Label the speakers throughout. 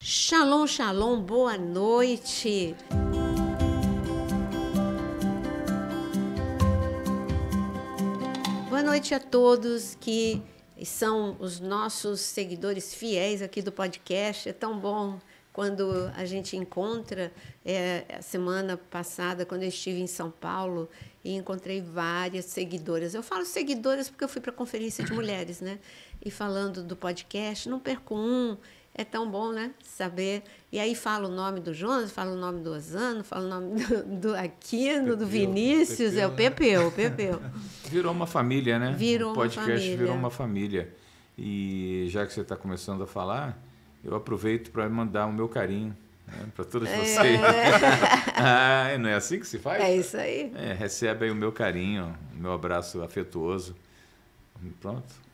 Speaker 1: Shalom, shalom, boa noite. Boa noite a todos que são os nossos seguidores fiéis aqui do podcast. É tão bom quando a gente encontra. A semana passada, quando eu estive em São Paulo, e encontrei várias seguidoras. Eu falo seguidoras porque eu fui para a conferência de mulheres, né? E falando do podcast, não perco um. É tão bom, né? Saber. E aí falo o nome do Jonas, falo o nome do Osano, falo o nome do Aquino, Pepeu, do Vinícius, Pepeu, é o Pepeu, Pepeu.
Speaker 2: Virou uma família, né?
Speaker 1: Virou
Speaker 2: o podcast
Speaker 1: uma família.
Speaker 2: Virou uma família. E já que você está começando a falar, eu aproveito para mandar o meu carinho, né, para todos vocês. Não é assim que se faz?
Speaker 1: É isso aí.
Speaker 2: Recebe aí o meu carinho, o meu abraço afetuoso. Pronto.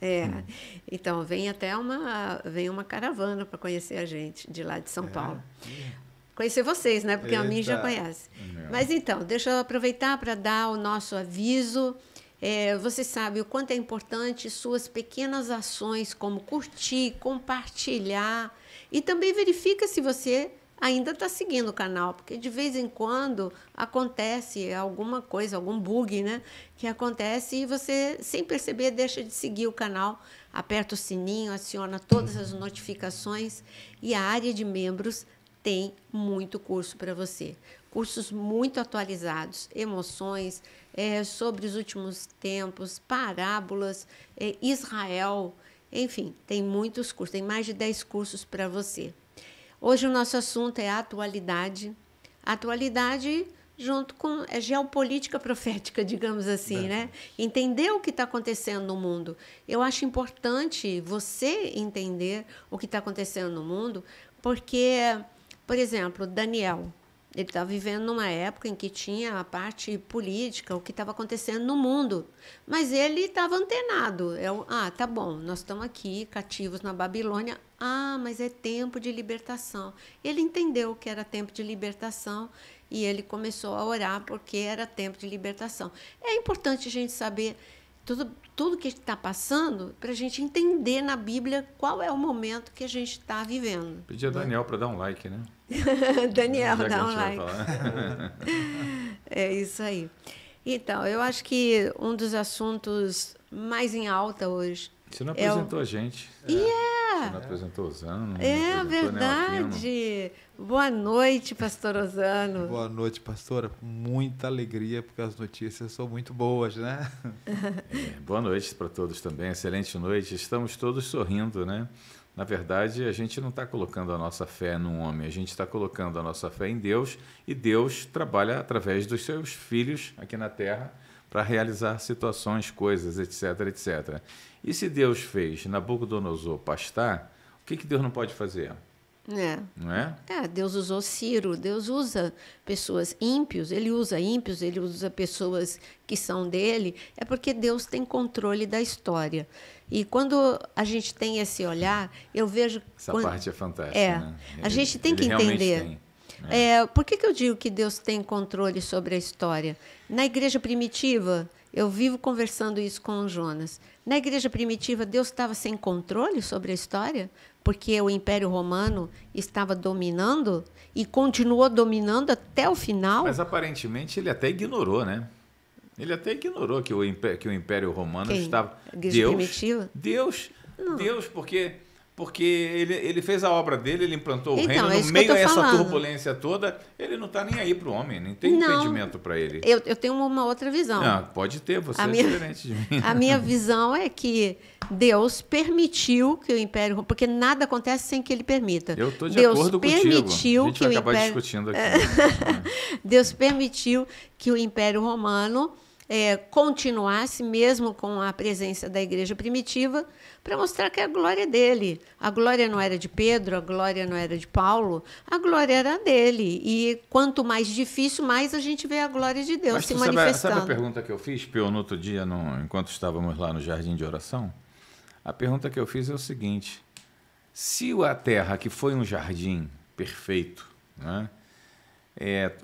Speaker 1: Então vem até uma caravana para conhecer a gente de lá de São Paulo. Conhecer vocês, né? Porque a mim já conhece. Mas então, deixa eu aproveitar para dar o nosso aviso. Você sabe o quanto é importante suas pequenas ações, como curtir, compartilhar, e também verifica se você ainda está seguindo o canal, porque de vez em quando acontece alguma coisa, algum bug, né? Que acontece e você, sem perceber, deixa de seguir o canal, aperta o sininho, aciona todas as notificações, e a área de membros tem muito curso para você. Cursos muito atualizados, emoções, sobre os últimos tempos, parábolas, Israel, enfim, tem muitos cursos, tem mais de 10 cursos para você. Hoje o nosso assunto é atualidade. Atualidade junto com geopolítica profética, digamos assim, né? Entender o que está acontecendo no mundo. Eu acho importante você entender o que está acontecendo no mundo, porque, por exemplo, Daniel, ele estava vivendo numa época em que tinha a parte política, o que estava acontecendo no mundo. Mas ele estava antenado. Tá bom, nós estamos aqui cativos na Babilônia. Mas é tempo de libertação. Ele entendeu que era tempo de libertação e ele começou a orar porque era tempo de libertação. É importante a gente saber tudo que está passando para a gente entender na Bíblia qual é o momento que a gente está vivendo.
Speaker 2: Pedi a Daniel para dar um like, né?
Speaker 1: Daniel, dá um like. É isso aí. Então, eu acho que um dos assuntos mais em alta hoje...
Speaker 2: Você não apresentou a gente. Você não apresentou o Osano.
Speaker 1: Verdade. Boa noite, pastor Osano.
Speaker 3: Boa noite, pastora. Muita alegria, porque as notícias são muito boas, né?
Speaker 2: Boa noite para todos também. Excelente noite. Estamos todos sorrindo, né? Na verdade, a gente não está colocando a nossa fé num homem, a gente está colocando a nossa fé em Deus, e Deus trabalha através dos seus filhos aqui na Terra para realizar situações, coisas, etc, etc. E se Deus fez Nabucodonosor pastar, o que Deus não pode fazer? Não é?
Speaker 1: Deus usou Ciro, Deus usa pessoas ímpios, ele usa pessoas que são dele, é porque Deus tem controle da história. E quando a gente tem esse olhar, eu vejo...
Speaker 2: Essa parte é fantástica, né?
Speaker 1: A gente tem que entender. Por que eu digo que Deus tem controle sobre a história? Na igreja primitiva, eu vivo conversando isso com o Jonas. Na igreja primitiva, Deus estava sem controle sobre a história, porque o Império Romano estava dominando e continuou dominando até o final.
Speaker 2: Mas aparentemente ele até ignorou, né? Ele até ignorou que o Império Romano estava...
Speaker 1: A igreja primitiva?
Speaker 2: Deus, porque ele fez a obra dele, ele implantou o reino,
Speaker 1: no
Speaker 2: meio a essa turbulência toda, ele não está nem aí para o homem, nem tem impedimento para ele.
Speaker 1: Eu tenho uma outra visão.
Speaker 2: Pode ter, você é diferente de mim.
Speaker 1: A minha visão é que Deus permitiu que o Império... Porque nada acontece sem que ele permita.
Speaker 2: Eu estou de acordo contigo. A gente vai acabar discutindo aqui.
Speaker 1: Deus permitiu que o Império Romano continuasse, mesmo com a presença da igreja primitiva, para mostrar que a glória é dele. A glória não era de Pedro, a glória não era de Paulo, a glória era dele. E quanto mais difícil, mais a gente vê a glória de Deus se manifestando.
Speaker 2: Sabe a pergunta que eu fiz, Pio, no outro dia, enquanto estávamos lá no jardim de oração? A pergunta que eu fiz é o seguinte: se a terra, que foi um jardim perfeito, né,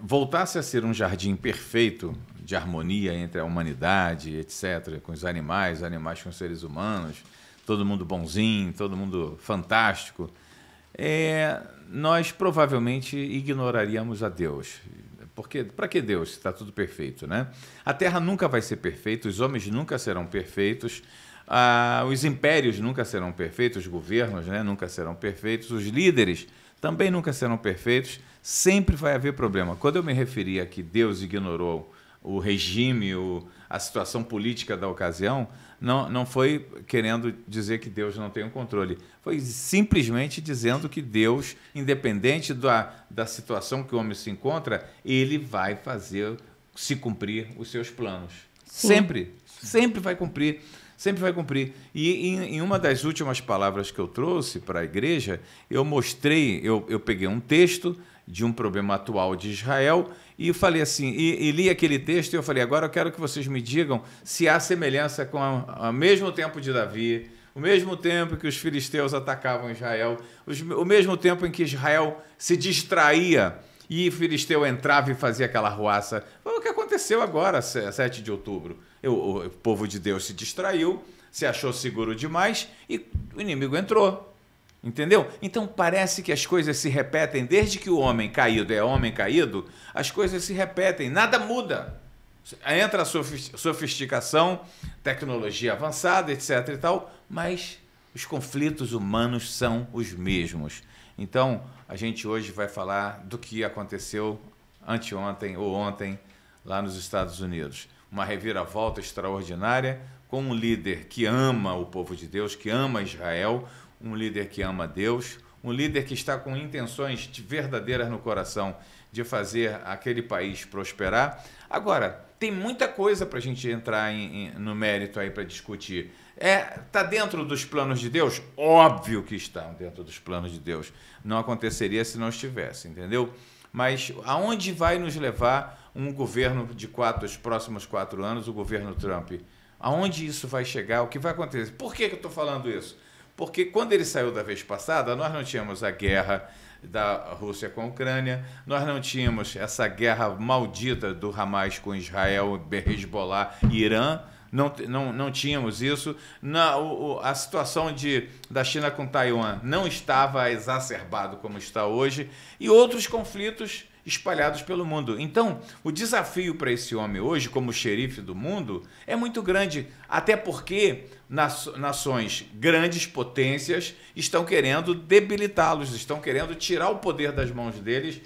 Speaker 2: voltasse a ser um jardim perfeito, de harmonia entre a humanidade, etc., com os animais com os seres humanos, todo mundo bonzinho, todo mundo fantástico, nós provavelmente ignoraríamos a Deus. Porque, para que Deus? Está tudo perfeito, né? A Terra nunca vai ser perfeita, os homens nunca serão perfeitos, os impérios nunca serão perfeitos, os governos, né, nunca serão perfeitos, os líderes também nunca serão perfeitos, sempre vai haver problema. Quando eu me referi a que Deus ignorou o regime, a situação política da ocasião, não foi querendo dizer que Deus não tem o controle. Foi simplesmente dizendo que Deus, independente da situação que o homem se encontra, ele vai fazer se cumprir os seus planos. Sim. Sempre vai cumprir. Sempre vai cumprir. E em uma das últimas palavras que eu trouxe para a igreja, eu mostrei, eu peguei um texto de um problema atual de Israel e falei assim, e li aquele texto e eu falei, agora eu quero que vocês me digam se há semelhança com o mesmo tempo de Davi, o mesmo tempo que os filisteus atacavam Israel, o mesmo tempo em que Israel se distraía e o filisteu entrava e fazia aquela ruaça. Foi o que aconteceu agora, 7 de outubro. O povo de Deus se distraiu, se achou seguro demais e o inimigo entrou. Entendeu? Então parece que as coisas se repetem desde que o homem caído é homem caído, as coisas se repetem, nada muda. Entra a sofisticação, tecnologia avançada, etc. e tal, mas os conflitos humanos são os mesmos. Então, a gente hoje vai falar do que aconteceu anteontem ou ontem lá nos Estados Unidos. Uma reviravolta extraordinária com um líder que ama o povo de Deus, que ama Israel, um líder que ama Deus, um líder que está com intenções verdadeiras no coração de fazer aquele país prosperar. Agora, tem muita coisa para a gente entrar no mérito aí para discutir. Está dentro dos planos de Deus? Óbvio que está dentro dos planos de Deus. Não aconteceria se não estivesse, entendeu? Mas aonde vai nos levar um governo dos próximos 4 anos, o governo Trump? Aonde isso vai chegar? O que vai acontecer? Por que eu estou falando isso? Porque quando ele saiu da vez passada, nós não tínhamos a guerra da Rússia com a Ucrânia, nós não tínhamos essa guerra maldita do Hamas com Israel, Hezbollah e Irã, não tínhamos isso. A situação da China com Taiwan não estava exacerbado como está hoje, e outros conflitos espalhados pelo mundo. Então, o desafio para esse homem hoje, como xerife do mundo, é muito grande, até porque nações, grandes potências, estão querendo debilitá-los, estão querendo tirar o poder das mãos deles,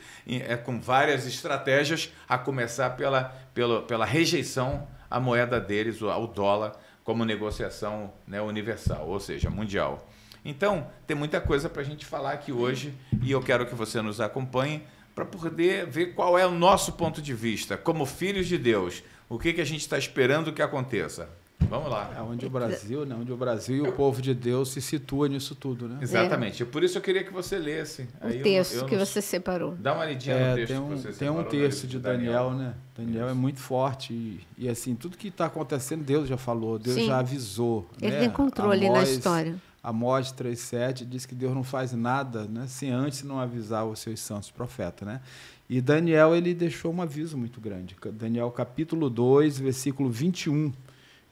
Speaker 2: com várias estratégias, a começar pela rejeição à moeda deles, ao dólar, como negociação, né, universal, ou seja, mundial. Então, tem muita coisa para a gente falar aqui hoje, e eu quero que você nos acompanhe para poder ver qual é o nosso ponto de vista, como filhos de Deus, o que a gente está esperando que aconteça. Vamos lá.
Speaker 3: Onde o Brasil, né? Onde o Brasil e o povo de Deus se situa nisso tudo, né?
Speaker 2: Exatamente. Por isso eu queria que você lesse.
Speaker 1: O texto que você separou.
Speaker 2: Dá uma lidinha no texto que você separou.
Speaker 3: Tem um texto de Daniel, né? Daniel é muito forte e assim, tudo que está acontecendo, Deus já falou, Deus já avisou.
Speaker 1: Ele tem controle na história.
Speaker 3: Amós 3,7 diz que Deus não faz nada, né, sem antes não avisar os seus santos profetas, né? E Daniel, ele deixou um aviso muito grande. Daniel capítulo 2, versículo 21,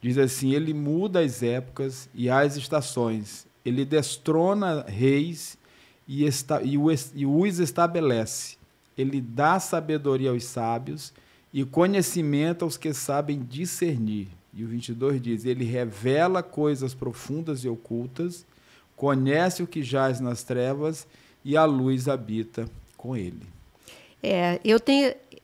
Speaker 3: diz assim, ele muda as épocas e as estações, ele destrona reis e os estabelece, ele dá sabedoria aos sábios e conhecimento aos que sabem discernir. E o 22 diz, ele revela coisas profundas e ocultas, conhece o que jaz nas trevas e a luz habita com ele.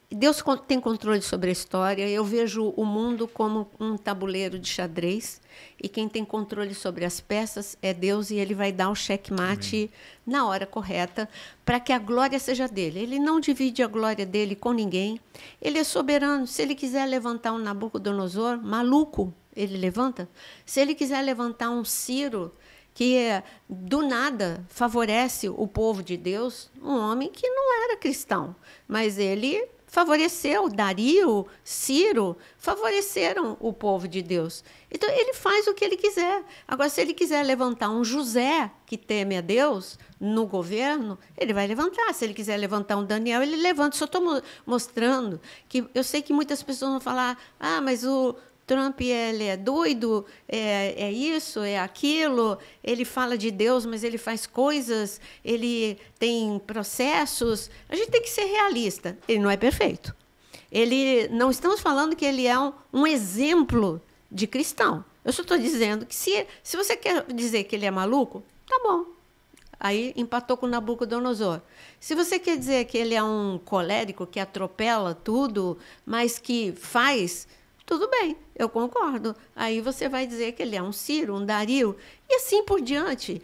Speaker 1: Deus tem controle sobre a história. Eu vejo o mundo como um tabuleiro de xadrez e quem tem controle sobre as peças é Deus, e ele vai dar o checkmate na hora correta para que a glória seja dele. Ele não divide a glória dele com ninguém. Ele é soberano. Se ele quiser levantar um Nabucodonosor, maluco, ele levanta. Se ele quiser levantar um Ciro, que do nada favorece o povo de Deus, um homem que não era cristão, mas ele favoreceu, Dario, Ciro, favoreceram o povo de Deus. Então, ele faz o que ele quiser. Agora, se ele quiser levantar um José que teme a Deus no governo, ele vai levantar. Se ele quiser levantar um Daniel, ele levanta. Só estou mostrando que eu sei que muitas pessoas vão falar, mas Trump ele é doido, é isso, é aquilo, ele fala de Deus, mas ele faz coisas, ele tem processos. A gente tem que ser realista. Ele não é perfeito. Não estamos falando que ele é um exemplo de cristão. Eu só estou dizendo que se você quer dizer que ele é maluco, tá bom. Aí empatou com Nabucodonosor. Se você quer dizer que ele é um colérico que atropela tudo, mas que faz, tudo bem, eu concordo. Aí você vai dizer que ele é um Ciro, um Dario, e assim por diante.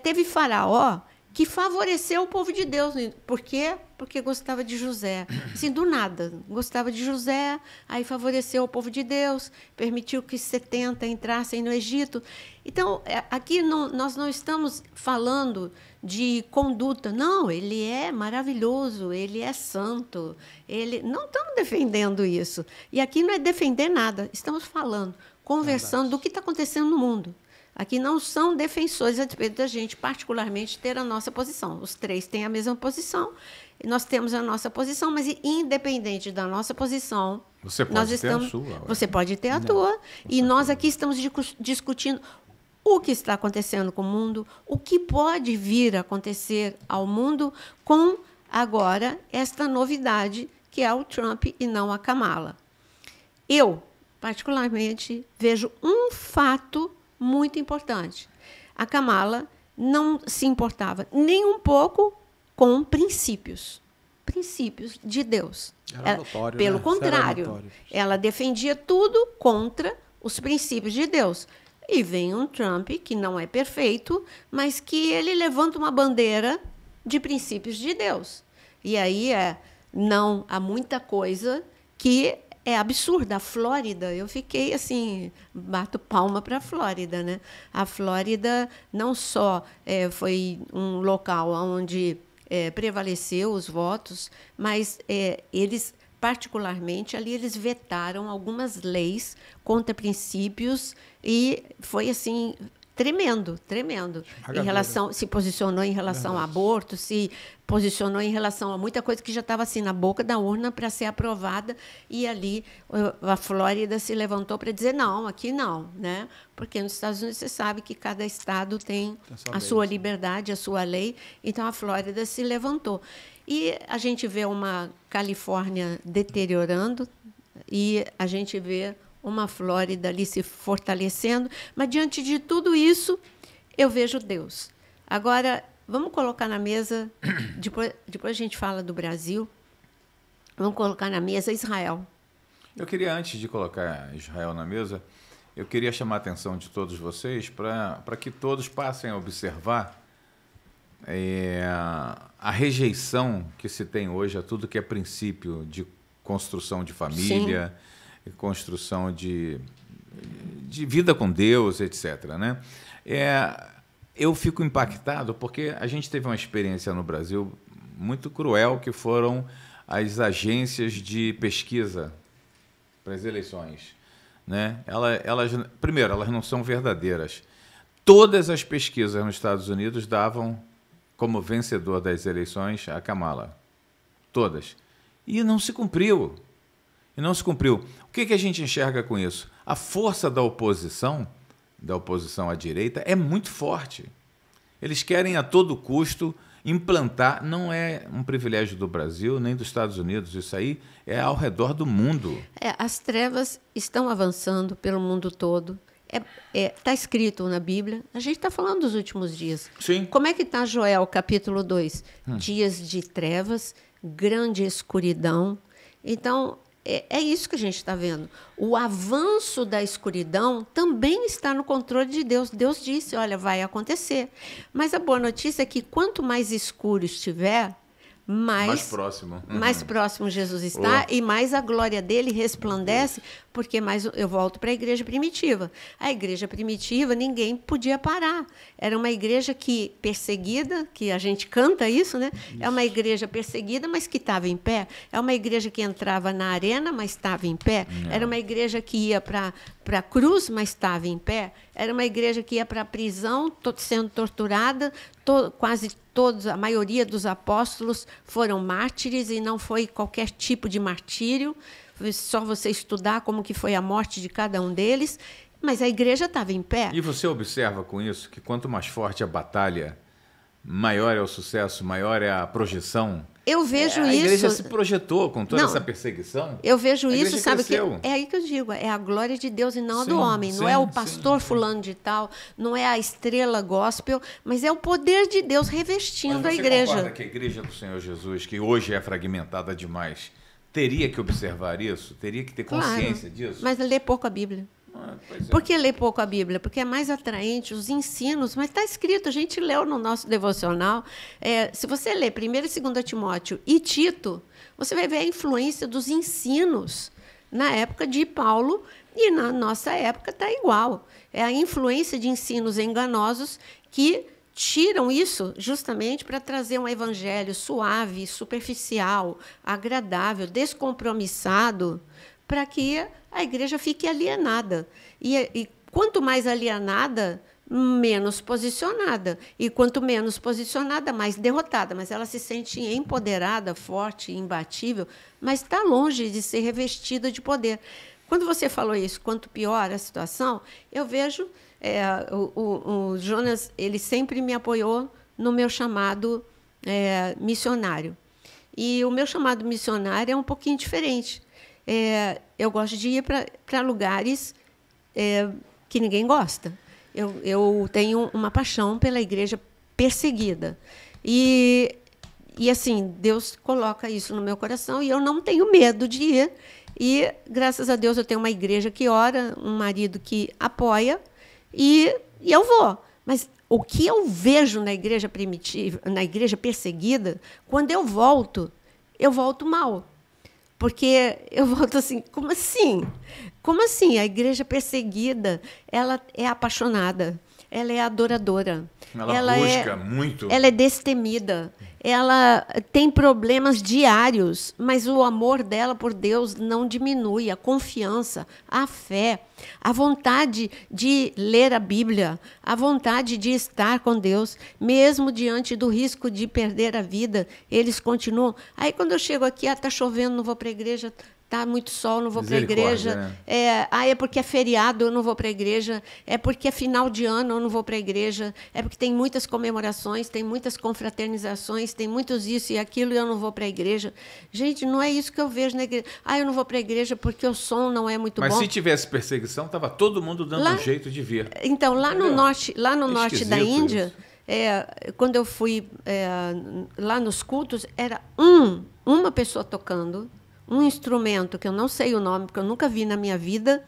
Speaker 1: Teve Faraó que favoreceu o povo de Deus. Por quê? Porque gostava de José. Assim, do nada. Gostava de José, aí favoreceu o povo de Deus, permitiu que 70 entrassem no Egito. Então, aqui nós não estamos falando de conduta. Não, ele é maravilhoso, ele é santo. Não estamos defendendo isso. E aqui não é defender nada. Estamos falando, conversando do que está acontecendo no mundo. Aqui não são defensores a respeito da gente, particularmente, ter a nossa posição. Os três têm a mesma posição, nós temos a nossa posição, mas independente da nossa posição,
Speaker 2: você pode ter a sua.
Speaker 1: Você pode ter a tua. E nós aqui estamos discutindo o que está acontecendo com o mundo, o que pode vir a acontecer ao mundo com, agora, esta novidade, que é o Trump e não a Kamala. Eu, particularmente, vejo um fato muito importante. A Kamala não se importava nem um pouco com princípios de Deus.
Speaker 3: Era notório,
Speaker 1: pelo contrário, ela defendia tudo contra os princípios de Deus. E vem um Trump que não é perfeito, mas que ele levanta uma bandeira de princípios de Deus. E aí não há muita coisa que é absurda. A Flórida, eu fiquei assim, bato palma para a Flórida, né? A Flórida não só foi um local onde prevaleceu os votos, mas eles, particularmente, ali eles vetaram algumas leis contra princípios e foi assim tremendo. Se posicionou em relação ao aborto, se posicionou em relação a muita coisa que já estava assim na boca da urna para ser aprovada, e ali a Flórida se levantou para dizer não, aqui não, né? Porque nos Estados Unidos você sabe que cada estado tem a sua liberdade, a sua lei, então a Flórida se levantou. E a gente vê uma Califórnia deteriorando e a gente vê uma Flórida ali se fortalecendo, mas diante de tudo isso, eu vejo Deus. Agora, vamos colocar na mesa, depois a gente fala do Brasil, vamos colocar na mesa Israel.
Speaker 2: Eu queria, antes de colocar Israel na mesa, eu queria chamar a atenção de todos vocês para que todos passem a observar a rejeição que se tem hoje a tudo que é princípio de construção de família, sim, construção de vida com Deus, etc., né? Eu fico impactado porque a gente teve uma experiência no Brasil muito cruel, que foram as agências de pesquisa para as eleições, né? Primeiro, elas não são verdadeiras. Todas as pesquisas nos Estados Unidos davam como vencedor das eleições a Kamala. Todas. E não se cumpriu. O que a gente enxerga com isso? A força da oposição à direita, é muito forte. Eles querem a todo custo implantar, não é um privilégio do Brasil nem dos Estados Unidos, isso aí é ao redor do mundo.
Speaker 1: As trevas estão avançando pelo mundo todo. Está escrito na Bíblia, a gente está falando dos últimos dias.
Speaker 2: Sim.
Speaker 1: Como é que está Joel, capítulo 2? Dias de trevas, grande escuridão. Então, é isso que a gente está vendo. O avanço da escuridão também está no controle de Deus. Deus disse, olha, vai acontecer. Mas a boa notícia é que quanto mais escuro estiver, mais próximo Jesus está e mais a glória dele resplandece, porque mais eu volto para a igreja primitiva. A igreja primitiva, ninguém podia parar. Era uma igreja perseguida, que a gente canta isso, né? Isso. É uma igreja perseguida, mas que estava em pé. É uma igreja que entrava na arena, mas estava em pé. Não. Era uma igreja que ia para a cruz, mas estava em pé. Era uma igreja que ia para a prisão, sendo torturada. Quase todos, a maioria dos apóstolos foram mártires e não foi qualquer tipo de martírio. só você estudar como que foi a morte de cada um deles, mas a igreja estava em pé.
Speaker 2: E você observa com isso que quanto mais forte a batalha, maior é o sucesso, maior é a projeção.
Speaker 1: Eu vejo isso.
Speaker 2: A igreja se projetou com toda essa perseguição.
Speaker 1: Eu vejo isso, sabe o que? É aí que eu digo, é a glória de Deus e não a do homem. Não é o pastor fulano de tal, não é a estrela gospel, mas é o poder de Deus revestindo a igreja.
Speaker 2: Você concorda que a igreja do Senhor Jesus, que hoje é fragmentada demais, teria que observar isso? Teria que ter consciência disso?
Speaker 1: Mas lê pouco a Bíblia. Por que ler pouco a Bíblia? Porque é mais atraente os ensinos, mas está escrito, a gente leu no nosso devocional. Se você ler 1º e 2º Timóteo e Tito, você vai ver a influência dos ensinos na época de Paulo e na nossa época está igual. É a influência de ensinos enganosos que tiram isso justamente para trazer um evangelho suave, superficial, agradável, descompromissado, para que a igreja fique alienada. E quanto mais alienada, menos posicionada. E quanto menos posicionada, mais derrotada. Mas ela se sente empoderada, forte, imbatível, mas está longe de ser revestida de poder. Quando você falou isso, quanto pior a situação, eu vejo... o Jonas, ele sempre me apoiou no meu chamado missionário. E o meu chamado missionário é um pouquinho diferente. Eu gosto de ir para lugares que ninguém gosta. Eu tenho uma paixão pela igreja perseguida. E assim, Deus coloca isso no meu coração e eu não tenho medo de ir. E, graças a Deus, eu tenho uma igreja que ora, um marido que apoia, e eu vou. Mas o que eu vejo na igreja primitiva, na igreja perseguida, quando eu volto mal. Porque eu volto assim, como assim? Como assim? A igreja perseguida, ela é apaixonada, ela é adoradora.
Speaker 2: Ela busca muito.
Speaker 1: Ela é destemida. Ela tem problemas diários, mas o amor dela por Deus não diminui. A confiança, a fé, a vontade de ler a Bíblia, a vontade de estar com Deus, mesmo diante do risco de perder a vida, eles continuam. Aí, quando eu chego aqui, está chovendo, não vou para a igreja, está muito sol, não vou para a igreja.
Speaker 2: Né?
Speaker 1: É porque é feriado, eu não vou para a igreja. É porque é final de ano, eu não vou para a igreja. É porque tem muitas comemorações, tem muitas confraternizações, tem muitos isso e aquilo e eu não vou para a igreja. Gente, não é isso que eu vejo na igreja. Eu não vou para a igreja porque o som não é muito bom.
Speaker 2: Mas se tivesse perseguição, estava todo mundo dando um jeito de vir.
Speaker 1: Então, lá no norte da Índia, quando eu fui lá nos cultos, era uma pessoa tocando, um instrumento que eu não sei o nome, porque eu nunca vi na minha vida,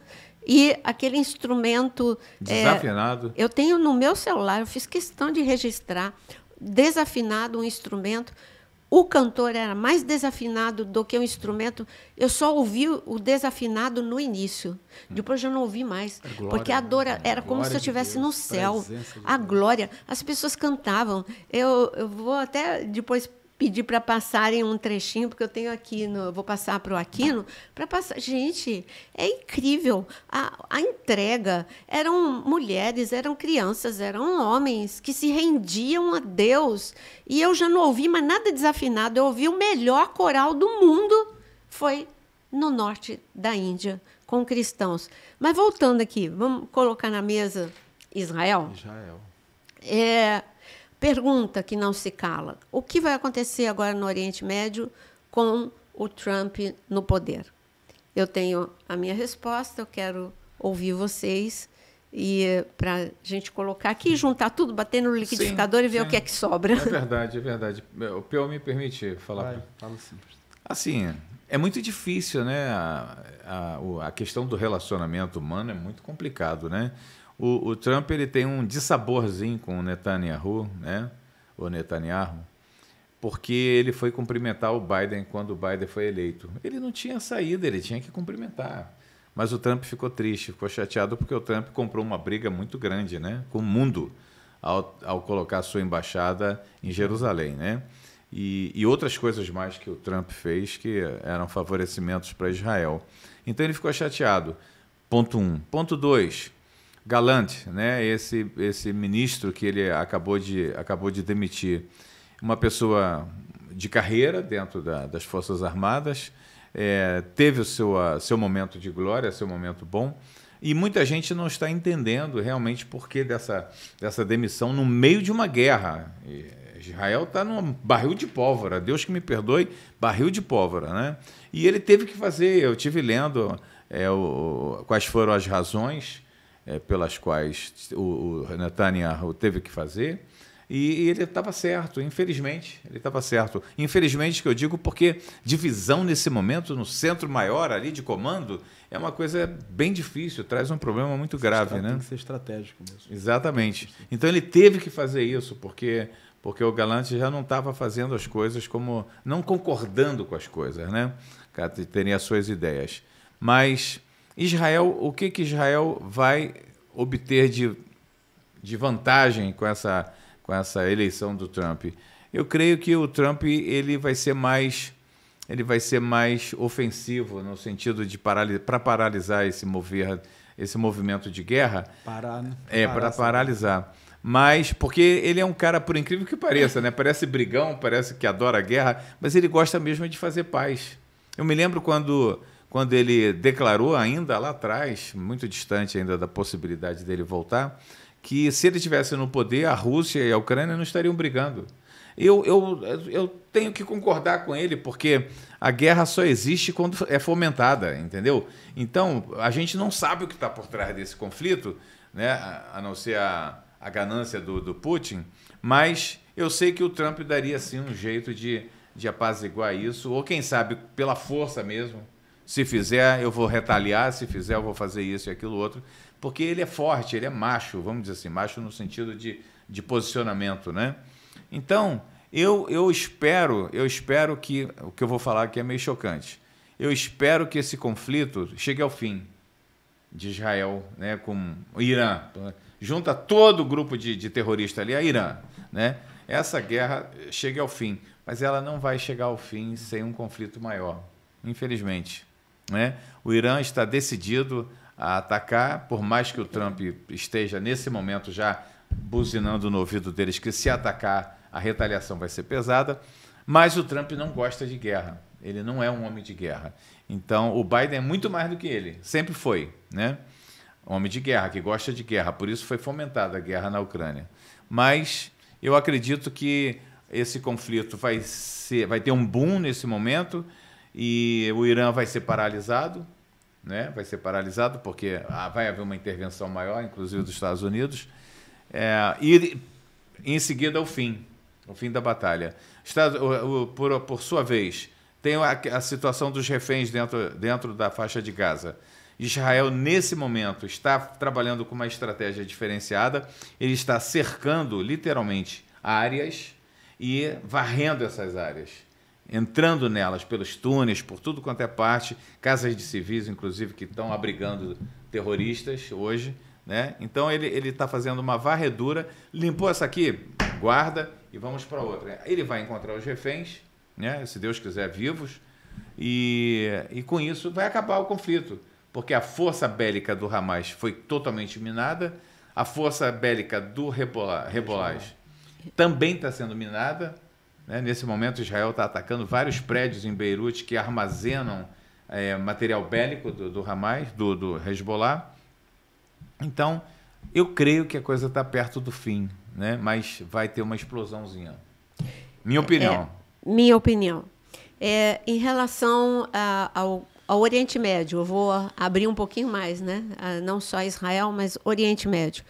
Speaker 1: e aquele instrumento...
Speaker 2: Desafinado.
Speaker 1: Eu tenho no meu celular, eu fiz questão de registrar, desafinado um instrumento. O cantor era mais desafinado do que o instrumento. Eu só ouvi o desafinado no início. Depois eu não ouvi mais. Porque a dor era como se eu estivesse no céu. A glória. As pessoas cantavam. Eu vou até depois pedir para passarem um trechinho, porque eu tenho aqui, vou passar para o Aquino, para passar. Gente, é incrível. A entrega. Eram mulheres, eram crianças, eram homens que se rendiam a Deus. E eu já não ouvi mais nada desafinado. Eu ouvi o melhor coral do mundo. Foi no norte da Índia, com cristãos. Mas voltando aqui, vamos colocar na mesa Israel. Pergunta que não se cala. O que vai acontecer agora no Oriente Médio com o Trump no poder? Eu tenho a minha resposta, eu quero ouvir vocês, e para a gente colocar aqui, juntar tudo, bater no liquidificador e ver o que é que sobra.
Speaker 2: É verdade, é verdade. O Peu me permite falar.
Speaker 3: Fala sim.
Speaker 2: Assim, é muito difícil, né? A questão do relacionamento humano é muito complicado, né? O Trump ele tem um dissaborzinho com o Netanyahu, né? O Netanyahu, porque ele foi cumprimentar o Biden quando o Biden foi eleito. Ele não tinha saída, ele tinha que cumprimentar. Mas o Trump ficou triste, ficou chateado porque o Trump comprou uma briga muito grande, né? Com o mundo ao colocar a sua embaixada em Jerusalém, né? E outras coisas mais que o Trump fez que eram favorecimentos para Israel. Então ele ficou chateado. Ponto 1. Ponto 2. Gallant, né? Esse ministro que ele acabou de demitir, uma pessoa de carreira dentro das Forças Armadas, teve o seu momento de glória, seu momento bom, e muita gente não está entendendo realmente por que dessa demissão no meio de uma guerra. Israel está num barril de pólvora, Deus que me perdoe, barril de pólvora, né? E ele teve que fazer, eu estive lendo quais foram as razões pelas quais o Netanyahu teve que fazer, e ele estava certo, infelizmente, ele estava certo. Infelizmente que eu digo porque divisão nesse momento, no centro maior ali de comando, é uma coisa bem difícil, traz um problema muito grave, né?
Speaker 3: Tem que ser estratégico mesmo.
Speaker 2: Exatamente. Então ele teve que fazer isso, porque o Gallant já não estava fazendo as coisas como... não concordando com as coisas, né? Teria as suas ideias. Mas Israel, o que Israel vai obter de vantagem com essa eleição do Trump? Eu creio que o Trump ele vai ser mais ofensivo no sentido de para paralisar esse movimento de guerra.
Speaker 3: Parar, né?
Speaker 2: Para paralisar. Mas, porque ele é um cara, por incrível que pareça, né? Parece brigão, parece que adora a guerra, mas ele gosta mesmo de fazer paz. Eu me lembro quando ele declarou ainda lá atrás, muito distante ainda da possibilidade dele voltar, que se ele estivesse no poder, a Rússia e a Ucrânia não estariam brigando. Eu tenho que concordar com ele, porque a guerra só existe quando é fomentada, entendeu? Então, a gente não sabe o que está por trás desse conflito, né? A não ser a ganância do Putin, mas eu sei que o Trump daria, sim, um jeito de apaziguar isso, ou quem sabe pela força mesmo. Se fizer, eu vou retaliar, se fizer, eu vou fazer isso e aquilo outro, porque ele é forte, ele é macho, vamos dizer assim, macho no sentido de posicionamento, né? Então, eu espero que, o que eu vou falar aqui é meio chocante, eu espero que esse conflito chegue ao fim de Israel, né, com o Irã, junta todo o grupo de terroristas ali, a Irã, né? Essa guerra chegue ao fim, mas ela não vai chegar ao fim sem um conflito maior, infelizmente, né? O Irã está decidido a atacar, por mais que o Trump esteja nesse momento já buzinando no ouvido deles que se atacar a retaliação vai ser pesada, mas o Trump não gosta de guerra, ele não é um homem de guerra. Então o Biden é muito mais do que ele, sempre foi, né? Homem de guerra, que gosta de guerra, por isso foi fomentada a guerra na Ucrânia. Mas eu acredito que esse conflito vai ter um boom nesse momento e o Irã vai ser paralisado, né? Vai ser paralisado porque vai haver uma intervenção maior, inclusive dos Estados Unidos, e em seguida o fim da batalha. Por sua vez, tem a situação dos reféns dentro da faixa de Gaza. Israel, nesse momento, está trabalhando com uma estratégia diferenciada, ele está cercando, literalmente, áreas e varrendo essas áreas, entrando nelas pelos túneis, por tudo quanto é parte, casas de civis, inclusive, que estão abrigando terroristas hoje, né? Então, ele está fazendo uma varredura, limpou essa aqui, guarda, e vamos para outra. Ele vai encontrar os reféns, né? Se Deus quiser, vivos, e com isso vai acabar o conflito, porque a força bélica do Hamas foi totalmente minada, a força bélica do Hezbollah também está sendo minada, né? Nesse momento, Israel está atacando vários prédios em Beirute que armazenam material bélico do Hamas, do Hezbollah. Então, eu creio que a coisa está perto do fim, né? Mas vai ter uma explosãozinha. Minha opinião.
Speaker 1: Minha opinião. Em relação ao Oriente Médio, eu vou abrir um pouquinho mais, né? Não só Israel, mas Oriente Médio.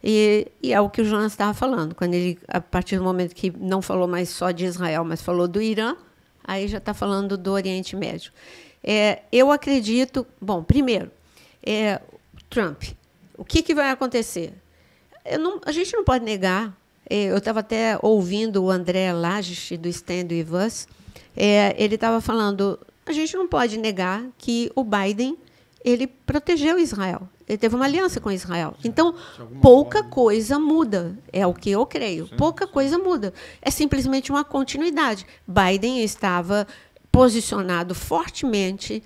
Speaker 1: E é o que o Jonas estava falando, quando ele, a partir do momento que não falou mais só de Israel, mas falou do Irã, aí já está falando do Oriente Médio. Eu acredito... Bom, primeiro, Trump. O que vai acontecer? A gente não pode negar. Eu estava até ouvindo o André Lages, do Stand With Us. Ele estava falando... A gente não pode negar que o Biden ele protegeu Israel. Ele teve uma aliança com Israel. Então, pouca coisa muda. É o que eu creio. Pouca coisa muda. É simplesmente uma continuidade. Biden estava posicionado fortemente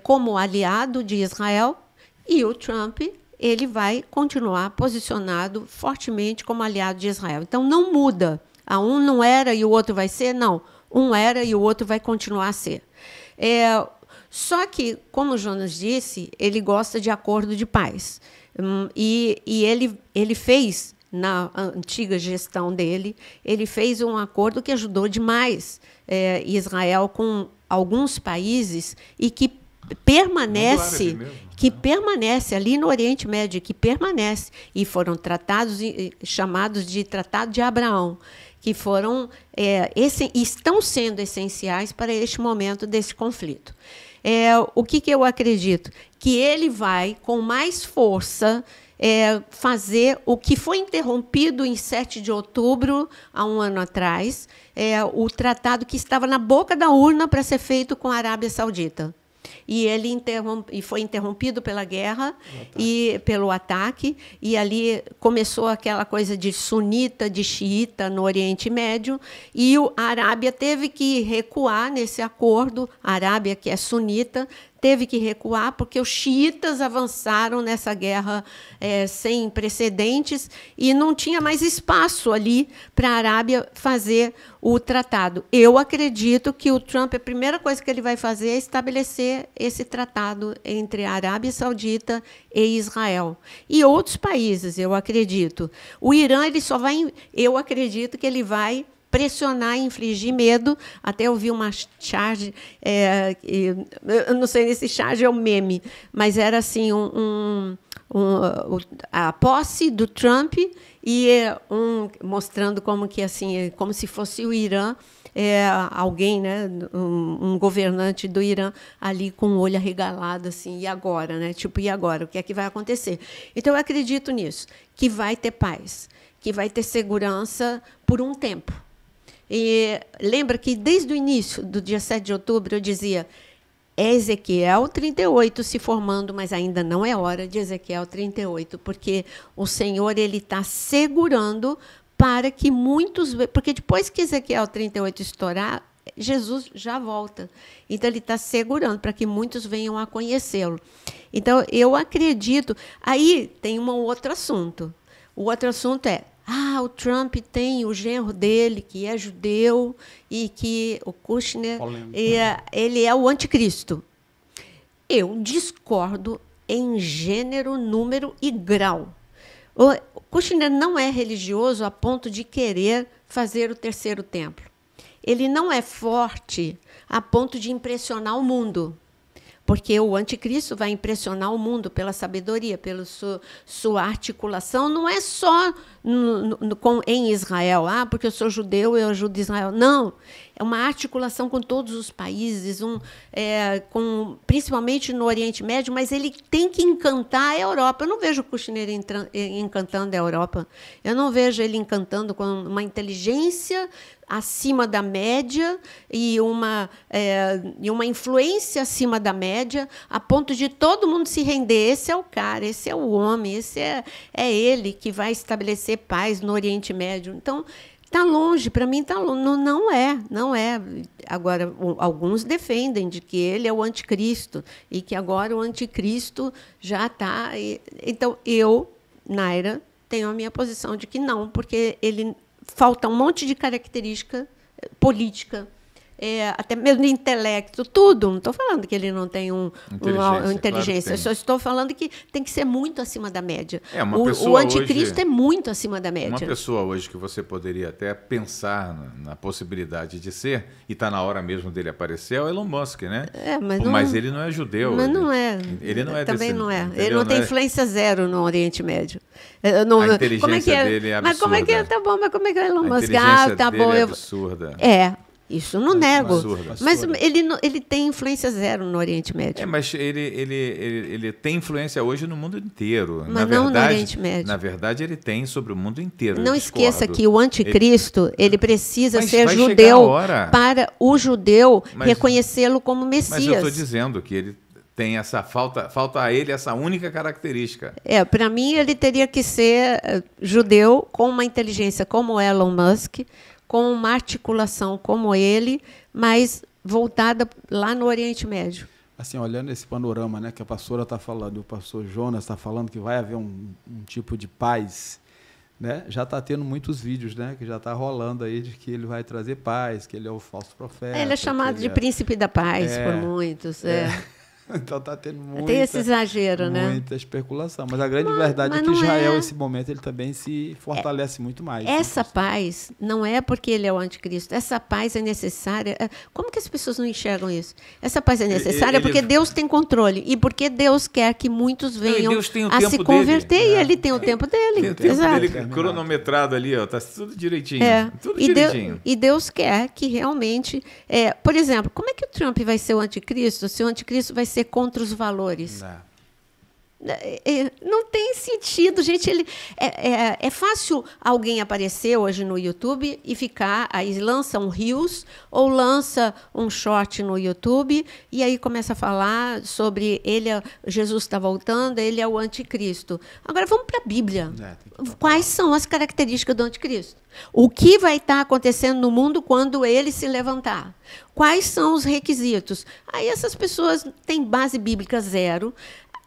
Speaker 1: como aliado de Israel e o Trump ele vai continuar posicionado fortemente como aliado de Israel. Então, não muda. Um não era e o outro vai ser? Não. Um era e o outro vai continuar a ser. Só que, como o Jonas disse, ele gosta de acordo de paz. E ele fez, na antiga gestão dele, ele fez um acordo que ajudou demais Israel com alguns países e que permanece ali no Oriente Médio, que permanece. E foram tratados, chamados de Tratado de Abraão, que foram estão sendo essenciais para este momento desse conflito. O que eu acredito? Que ele vai, com mais força, fazer o que foi interrompido em 7 de outubro, há um ano atrás, o tratado que estava na boca da urna para ser feito com a Arábia Saudita. E ele foi interrompido pela guerra e pelo ataque, e ali começou aquela coisa de sunita, de xiita no Oriente Médio, e a Arábia teve que recuar nesse acordo. A Arábia, que é sunita, teve que recuar porque os xiitas avançaram nessa guerra sem precedentes e não tinha mais espaço ali para a Arábia fazer o tratado. Eu acredito que o Trump, a primeira coisa que ele vai fazer é estabelecer esse tratado entre a Arábia Saudita e Israel. E outros países, eu acredito. O Irã, eu acredito que ele vai pressionar, infligir medo. Até eu vi uma charge, eu não sei se charge é um meme, mas era assim a posse do Trump e mostrando como que assim, como se fosse o Irã, alguém, né, um governante do Irã ali com o olho arregalado assim, e agora, né? Tipo, e agora? O que é que vai acontecer? Então eu acredito nisso, que vai ter paz, que vai ter segurança por um tempo. E lembra que, desde o início do dia 7 de outubro, eu dizia Ezequiel 38 se formando, mas ainda não é hora de Ezequiel 38, porque o Senhor está segurando para que muitos... Porque depois que Ezequiel 38 estourar, Jesus já volta. Então, ele está segurando para que muitos venham a conhecê-lo. Então, eu acredito... Aí tem um outro assunto. O outro assunto é... o Trump tem o genro dele, que é judeu, e que o Kushner, ele é o anticristo. Eu discordo em gênero, número e grau. O Kushner não é religioso a ponto de querer fazer o terceiro templo. Ele não é forte a ponto de impressionar o mundo. Porque o anticristo vai impressionar o mundo pela sabedoria, pela sua articulação. Não é só em Israel, porque eu sou judeu, eu ajudo Israel. Não, é uma articulação com todos os países, principalmente no Oriente Médio, mas ele tem que encantar a Europa. Eu não vejo o Kushner encantando a Europa. Eu não vejo ele encantando com uma inteligência acima da média e uma influência acima da média, a ponto de todo mundo se render. Esse é o cara, esse é o homem, esse é ele que vai estabelecer paz no Oriente Médio. Então, está longe, para mim está longe. Não é. Agora, alguns defendem de que ele é o anticristo e que agora o anticristo já está... Então, eu, Naira, tenho a minha posição de que não, porque ele... Falta um monte de característica política, até mesmo de intelecto, tudo. Não estou falando que ele não tem uma inteligência. Claro, só estou falando que tem que ser muito acima da média. O anticristo hoje é muito acima da média.
Speaker 2: Uma pessoa hoje que você poderia até pensar na possibilidade de ser, e está na hora mesmo dele aparecer, é o Elon Musk, né? Mas ele não é judeu.
Speaker 1: Mas não é.
Speaker 2: Ele não é
Speaker 1: também
Speaker 2: desse,
Speaker 1: não é.
Speaker 2: Entendeu?
Speaker 1: Ele não tem influência zero no Oriente Médio. A
Speaker 2: inteligência dele é absurda.
Speaker 1: Mas como é que é? Tá bom, mas como é que é o Elon Musk?
Speaker 2: Tá bom. É absurda.
Speaker 1: Isso não nego.
Speaker 2: Absurda.
Speaker 1: Mas ele tem influência zero no Oriente Médio.
Speaker 2: Mas ele tem influência hoje no mundo inteiro.
Speaker 1: Mas não no Oriente Médio.
Speaker 2: Na verdade, ele tem sobre o mundo inteiro.
Speaker 1: Não esqueça que o anticristo ele precisa ser judeu para o judeu reconhecê-lo como Messias.
Speaker 2: Mas eu estou dizendo que ele tem essa falta a ele essa única característica.
Speaker 1: Para mim, ele teria que ser judeu com uma inteligência como Elon Musk, com uma articulação como ele, mas voltada lá no Oriente Médio.
Speaker 3: Assim, olhando esse panorama, né, que a pastora está falando, o pastor Jonas está falando que vai haver um tipo de paz né? Já está tendo muitos vídeos, né? Que já está rolando aí de que ele vai trazer paz, que ele é o falso profeta.
Speaker 1: Ele é chamado de príncipe da paz por muitos.
Speaker 3: Então está tendo muita,
Speaker 1: tem esse exagero, né?
Speaker 3: Muita especulação. Mas a grande verdade é que Israel, nesse momento, ele também se fortalece muito mais.
Speaker 1: Essa paz não é porque ele é o anticristo. Essa paz é necessária. Como que as pessoas não enxergam isso? Essa paz é necessária porque Deus tem controle e porque Deus quer que muitos venham a se converter e ele tem o tempo dele.
Speaker 2: Tem o tempo dele cronometrado ali, ó, tá tudo direitinho. Tudo direitinho.
Speaker 1: E Deus quer que realmente... por exemplo, como é que o Trump vai ser o anticristo se o anticristo vai ser contra os valores? Não tem sentido, gente. É fácil alguém aparecer hoje no YouTube e ficar, aí lança um Reels ou lança um short no YouTube e aí começa a falar sobre Jesus está voltando, ele é o anticristo. Agora vamos para a Bíblia. Quais são as características do anticristo? O que vai estar acontecendo no mundo quando ele se levantar? Quais são os requisitos? Aí essas pessoas têm base bíblica zero,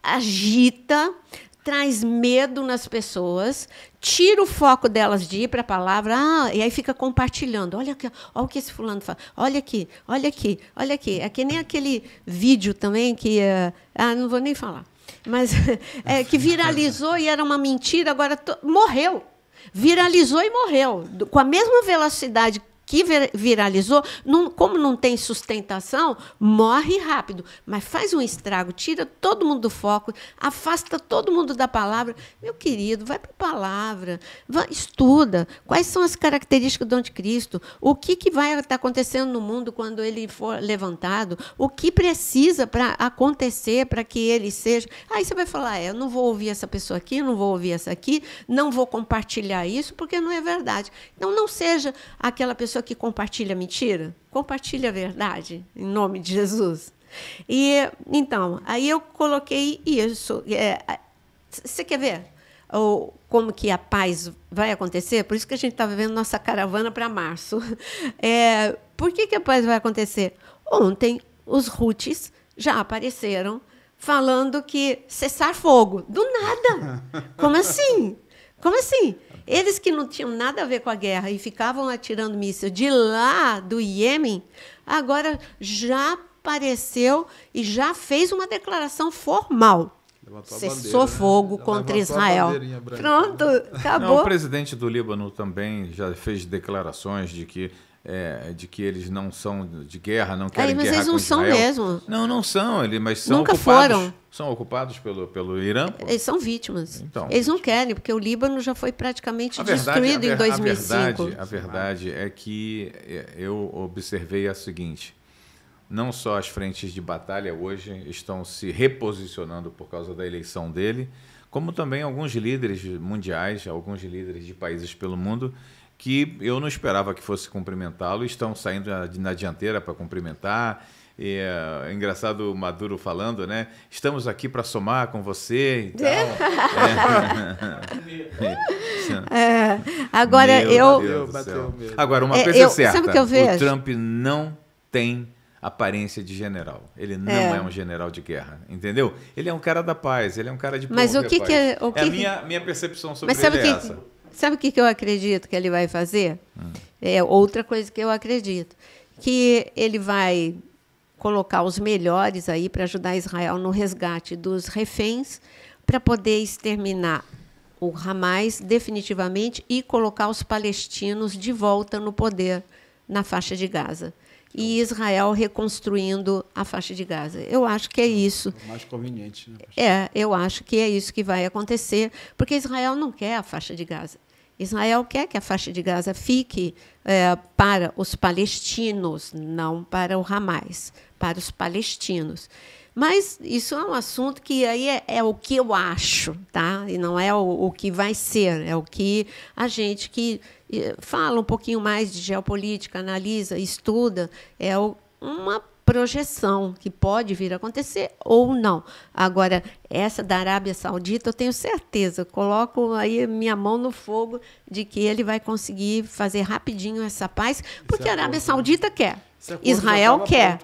Speaker 1: agita, traz medo nas pessoas, tira o foco delas de ir para a palavra, e aí fica compartilhando. Olha o que esse fulano fala. Olha aqui, olha aqui, olha aqui. É que nem aquele vídeo também que... não vou nem falar. Mas que viralizou e era uma mentira, agora morreu. Viralizou e morreu. Com a mesma velocidade que viralizou, como não tem sustentação, morre rápido, mas faz um estrago, tira todo mundo do foco, afasta todo mundo da palavra. Meu querido, vai para a palavra, estuda quais são as características do anticristo, o que vai estar acontecendo no mundo quando ele for levantado, o que precisa para acontecer para que ele seja... Aí você vai falar, eu não vou ouvir essa pessoa aqui, não vou ouvir essa aqui, não vou compartilhar isso, porque não é verdade. Então, não seja aquela pessoa que compartilha mentira, compartilha a verdade, em nome de Jesus. E, então, aí eu coloquei isso. Você quer ver como que a paz vai acontecer? Por isso que a gente está vendo nossa caravana para março. Por que a paz vai acontecer? Ontem, os Houthis já apareceram falando que cessar fogo. Do nada. Como assim? Como assim? Eles que não tinham nada a ver com a guerra e ficavam atirando mísseis de lá do Iêmen, agora já apareceu e já fez uma declaração formal. Cessou fogo contra Israel. Pronto, acabou.
Speaker 2: Não, o presidente do Líbano também já fez declarações de que eles não são de guerra, não querem guerra com Israel. Mas eles não são mesmo. Não são, mas são
Speaker 1: Nunca
Speaker 2: ocupados.
Speaker 1: Foram.
Speaker 2: São ocupados pelo Irã? Pô.
Speaker 1: Eles são vítimas. Então, eles não querem, porque o Líbano já foi praticamente destruído em 2005.
Speaker 2: A verdade é que eu observei a seguinte: não só as frentes de batalha hoje estão se reposicionando por causa da eleição dele, como também alguns líderes mundiais, alguns líderes de países pelo mundo, que eu não esperava que fosse cumprimentá-lo, estão saindo na dianteira para cumprimentar. É engraçado o Maduro falando, né? Estamos aqui para somar com você e tal.
Speaker 1: Agora,
Speaker 2: Agora, uma coisa é certa,
Speaker 1: sabe o que eu vejo?
Speaker 2: O Trump não tem aparência de general. Ele não é um general de guerra, entendeu? Ele é um cara da paz, ele é um cara de
Speaker 1: Mas
Speaker 2: a minha percepção sobre ele é essa.
Speaker 1: Sabe o que eu acredito que ele vai fazer? É outra coisa que eu acredito. Que ele vai colocar os melhores aí para ajudar Israel no resgate dos reféns, para poder exterminar o Hamas definitivamente e colocar os palestinos de volta no poder na faixa de Gaza. E Israel reconstruindo a faixa de Gaza. Eu acho que é isso.
Speaker 3: Mais conveniente, né?
Speaker 1: Eu acho que é isso que vai acontecer, porque Israel não quer a faixa de Gaza. Israel quer que a faixa de Gaza fique para os palestinos, não para o Hamas, para os palestinos. Mas isso é um assunto que aí é o que eu acho, tá? E não é o que vai ser, é o que a gente que fala um pouquinho mais de geopolítica, analisa, estuda, uma projeção que pode vir a acontecer ou não. Agora, essa da Arábia Saudita, eu tenho certeza, coloco aí minha mão no fogo de que ele vai conseguir fazer rapidinho essa paz, porque a Arábia Saudita quer. Israel quer.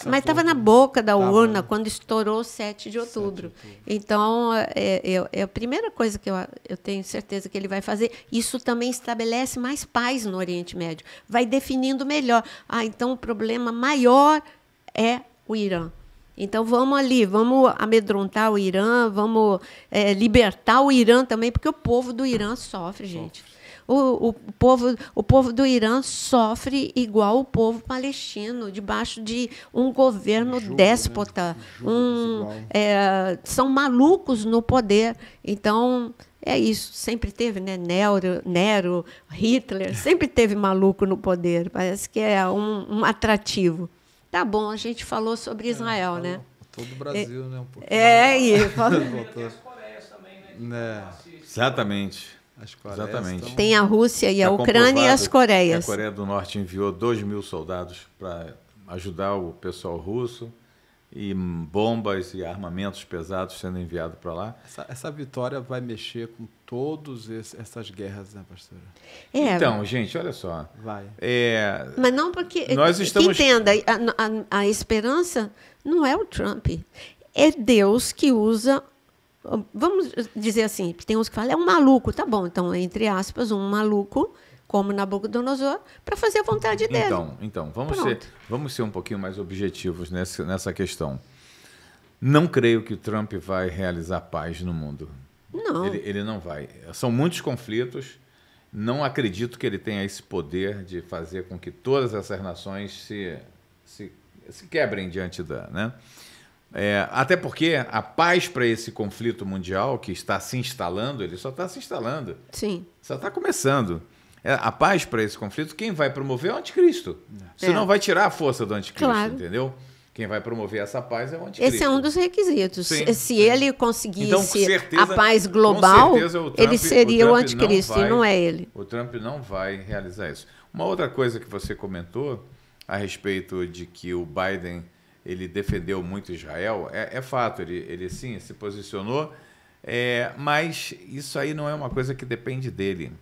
Speaker 1: Mas estava na boca da urna quando estourou o 7 de outubro. Então, é a primeira coisa que eu tenho certeza que ele vai fazer. Isso também estabelece mais paz no Oriente Médio. Vai definindo melhor. Então, o problema maior é o Irã. Então, vamos amedrontar o Irã, vamos libertar o Irã também, porque o povo do Irã sofre, gente. O povo do Irã sofre igual o povo palestino, debaixo de um governo déspota. São malucos no poder. Então, é isso. Sempre teve, né? Nero, Hitler, sempre teve maluco no poder. Parece que é um atrativo. Tá bom, a gente falou sobre Israel, né?
Speaker 3: Todo o Brasil, né? Um pouquinho.
Speaker 1: E
Speaker 2: as Coreias também, né? Exatamente. Exatamente.
Speaker 1: Tem a Rússia e a Ucrânia e as Coreias.
Speaker 2: A Coreia do Norte enviou 2.000 soldados para ajudar o pessoal russo, e bombas e armamentos pesados sendo enviados para lá.
Speaker 3: Essa vitória vai mexer com todas essas guerras, né, pastora?
Speaker 2: Então, gente, olha só.
Speaker 3: Vai.
Speaker 1: Mas não porque...
Speaker 2: Nós estamos...
Speaker 1: Que entenda, a esperança não é o Trump. É Deus que usa... Vamos dizer assim, tem uns que falam, é um maluco. Tá bom, então, entre aspas, um maluco, como Nabucodonosor, para fazer a vontade dele.
Speaker 2: Então vamos ser um pouquinho mais objetivos nessa questão. Não creio que o Trump vai realizar paz no mundo.
Speaker 1: Não.
Speaker 2: Ele não vai. São muitos conflitos. Não acredito que ele tenha esse poder de fazer com que todas essas nações se quebrem diante da... Né? Até porque a paz para esse conflito mundial que está se instalando, ele só está se instalando.
Speaker 1: Sim.
Speaker 2: Só está começando. A paz para esse conflito, quem vai promover é o anticristo. Senão vai tirar a força do anticristo,
Speaker 1: claro.
Speaker 2: Entendeu? Quem vai promover essa paz é o anticristo.
Speaker 1: Esse é um dos requisitos.
Speaker 2: Sim,
Speaker 1: Se ele conseguisse
Speaker 2: então, certeza,
Speaker 1: a paz global, ele seria o
Speaker 2: anticristo,
Speaker 1: e não é ele.
Speaker 2: O Trump não vai realizar isso. Uma outra coisa que você comentou a respeito de que o Biden ele defendeu muito Israel, é fato, ele sim se posicionou, mas isso aí não é uma coisa que depende dele.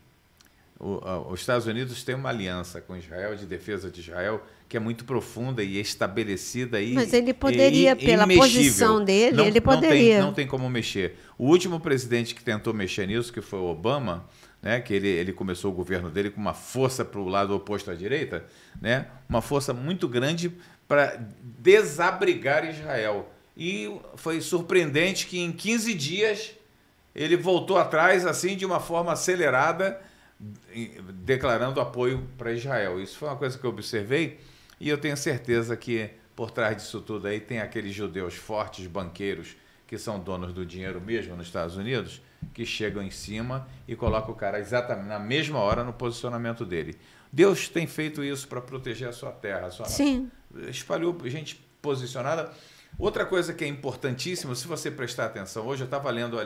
Speaker 2: Os Estados Unidos têm uma aliança com Israel, de defesa de Israel, que é muito profunda e estabelecida.
Speaker 1: Mas ele poderia, pela posição dele, ele poderia.
Speaker 2: Não tem como mexer. O último presidente que tentou mexer nisso, que foi o Obama, né, que ele começou o governo dele com uma força para o lado oposto à direita, né, uma força muito grande para desabrigar Israel. E foi surpreendente que em 15 dias ele voltou atrás assim de uma forma acelerada, declarando apoio para Israel. Isso foi uma coisa que eu observei e eu tenho certeza que por trás disso tudo aí tem aqueles judeus fortes, banqueiros, que são donos do dinheiro mesmo nos Estados Unidos, que chegam em cima e colocam o cara exatamente na mesma hora no posicionamento dele. Deus tem feito isso para proteger a sua terra.
Speaker 1: Sim.
Speaker 2: Espalhou gente posicionada. Outra coisa que é importantíssima, se você prestar atenção, hoje eu estava lendo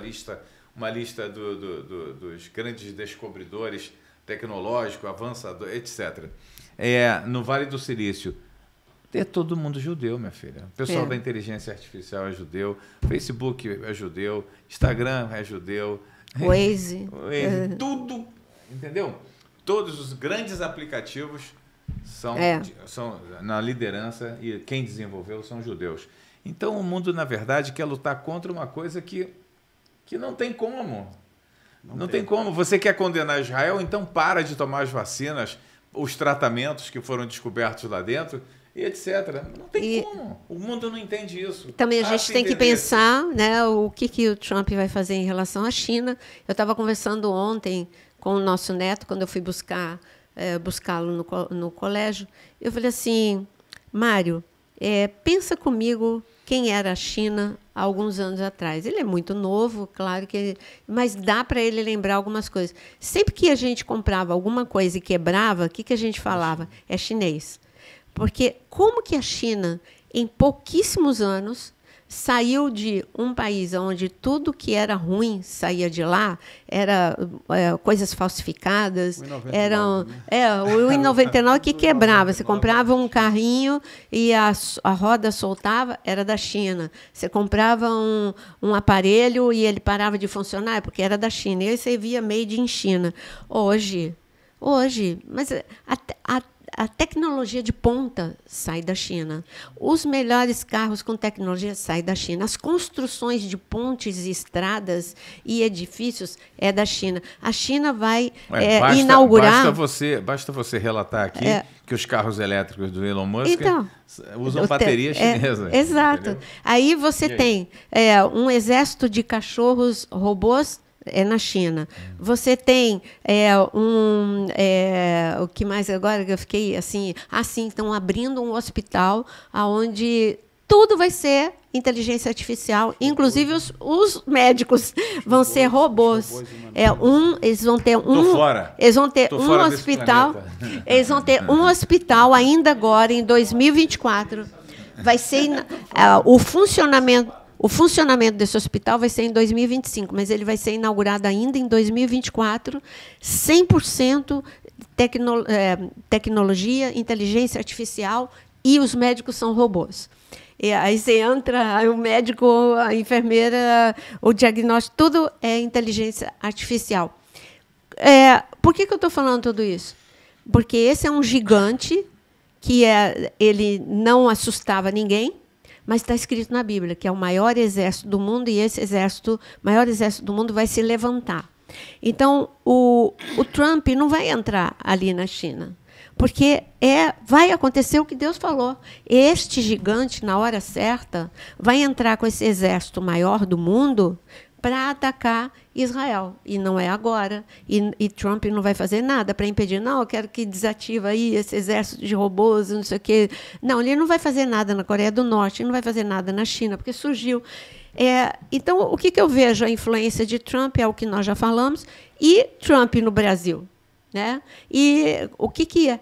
Speaker 2: uma lista dos grandes descobridores tecnológicos, avançadores, etc. No Vale do Silício, é todo mundo judeu, minha filha. O pessoal da inteligência artificial é judeu, Facebook é judeu, Instagram é judeu.
Speaker 1: Waze.
Speaker 2: Tudo, entendeu? Todos os grandes aplicativos são na liderança e quem desenvolveu são judeus. Então, o mundo, na verdade, quer lutar contra uma coisa que não tem como. Não tem como. Você quer condenar Israel, então para de tomar as vacinas, os tratamentos que foram descobertos lá dentro, e etc. Não tem como. O mundo não entende isso.
Speaker 1: Também a gente tem que pensar, né, o que o Trump vai fazer em relação à China. Eu estava conversando ontem com o nosso neto, quando eu fui buscá-lo no colégio. Eu falei assim, Mário, pensa comigo quem era a China há alguns anos atrás. Ele é muito novo, claro, mas dá para ele lembrar algumas coisas. Sempre que a gente comprava alguma coisa e quebrava, o que a gente falava? É chinês. Porque como que a China, em pouquíssimos anos, saiu de um país onde tudo que era ruim saía de lá, era coisas falsificadas, o I-99 que quebrava. Você comprava um carrinho e a roda soltava, era da China. Você comprava um aparelho e ele parava de funcionar, porque era da China. E aí você via made in China. Hoje, mas a tecnologia de ponta sai da China. Os melhores carros com tecnologia saem da China. As construções de pontes e estradas e edifícios é da China. A China vai inaugurar...
Speaker 2: Basta você relatar aqui que os carros elétricos do Elon Musk usam bateria chinesa.
Speaker 1: Exato.
Speaker 2: Entendeu?
Speaker 1: Aí você tem um exército de cachorros robôs na China. Você tem o que mais agora que eu fiquei assim, estão abrindo um hospital onde tudo vai ser inteligência artificial, inclusive os médicos vão ser robôs. Eles vão ter um hospital. Eles vão ter um hospital ainda agora em 2024. Vai ser o funcionamento desse hospital vai ser em 2025, mas ele vai ser inaugurado ainda em 2024, 100% tecnologia, inteligência artificial, e os médicos são robôs. E aí você entra, aí o médico, a enfermeira, o diagnóstico, tudo é inteligência artificial. Por que eu estou falando tudo isso? Porque esse é um gigante que ele não assustava ninguém, mas está escrito na Bíblia que é o maior exército do mundo, e esse maior exército do mundo vai se levantar. Então, o Trump não vai entrar ali na China, porque vai acontecer o que Deus falou. Este gigante, na hora certa, vai entrar com esse exército maior do mundo para atacar Israel. E não é agora. E Trump não vai fazer nada para impedir. Não, eu quero que desativa aí esse exército de robôs, não sei o quê. Não, ele não vai fazer nada na Coreia do Norte, não vai fazer nada na China, porque surgiu. Então, o que eu vejo? A influência de Trump é o que nós já falamos, e Trump no Brasil, né? E o que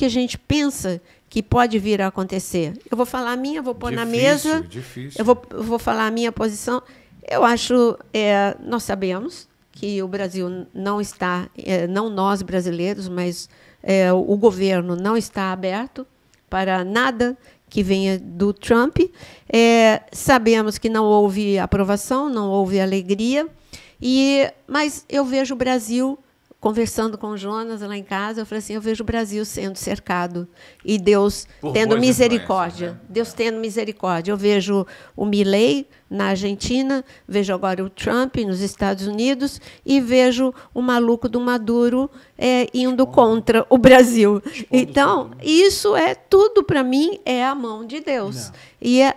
Speaker 1: a gente pensa que pode vir a acontecer? Eu vou falar a minha, vou pôr na mesa.
Speaker 2: Difícil.
Speaker 1: Eu vou falar a minha posição. Eu acho, nós sabemos que o Brasil não está, não nós brasileiros, mas o governo não está aberto para nada que venha do Trump. Sabemos que não houve aprovação, não houve alegria, mas eu vejo o Brasil, conversando com o Jonas lá em casa, eu falei assim, eu vejo o Brasil sendo cercado e Deus tendo misericórdia. Né? Deus tendo misericórdia. Eu vejo o Milei na Argentina, vejo agora o Trump nos Estados Unidos e vejo o maluco do Maduro indo contra o Brasil. Então, isso tudo para mim é a mão de Deus. Não. E